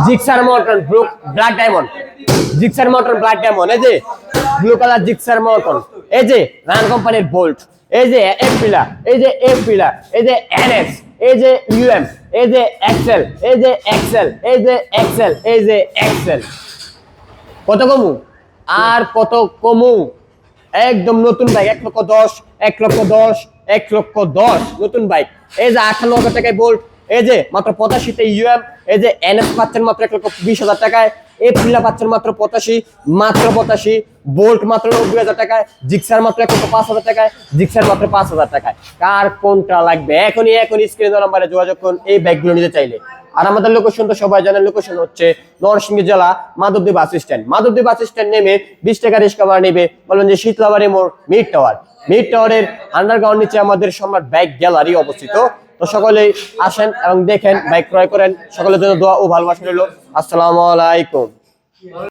Gixxer মর্টন black diamond, Gixxer মর্টন black diamond, এই যে blue colour Gixxer মর্টন, এই যে রান কোম্পানির বোল্ট, এই যে এফিলা, এই যে এফিলা, এই যে এনএস, এই যে ইউএম, এই যে এক্সেল, এই যে এক্সেল, এই যে এক্সেল, এই যে এক্সেল। কত কমু আর কত কমু? একদম নতুন বাইক 1,10,000, 1,10,000, 1,10,000 নতুন বাইক। এই যে 58,000 টাকায় বোল্ট, এই যে মাত্র 85তে ইউএম, এই যে এনএস পাচ্ছেন মাত্র 1,20,000 টাকায়, এফিলা পাচ্ছেন মাত্র 85, বোল্ট মাত্র 90,000 টাকায়, জিক্সার মাত্র 1,05,000 টাকায়, জিক্সার মাত্র 5,000 টাকায়। কার কোনটা লাগবে এখনই স্ক্রিনে দেওয়া নাম্বারে যোগাযোগ করুন এই ব্যাগগুলো নিতে চাইলে। আর আমাদের লোকেশন তো সবাই জানেন, লোকেশন হচ্ছে নরসিংদী জেলা Madhabdi bus stand. Madhabdi bus stand নেমে 20 টাকা রিক্সা ভাড়া নেবে, বলবেন যে শীতলাবাড়ি মোড় মিড টাওয়ার। মিড টাওয়ারের আন্ডারগ্রাউন্ড নিচে আমাদের সম্রাট বাইক গ্যালারি অবস্থিত। তো সকলেই আসেন এবং দেখেন, বাইক ক্রয় করেন। সকলের জন্য দোয়া ও ভালোবাসা রইল। আসসালামু আলাইকুম।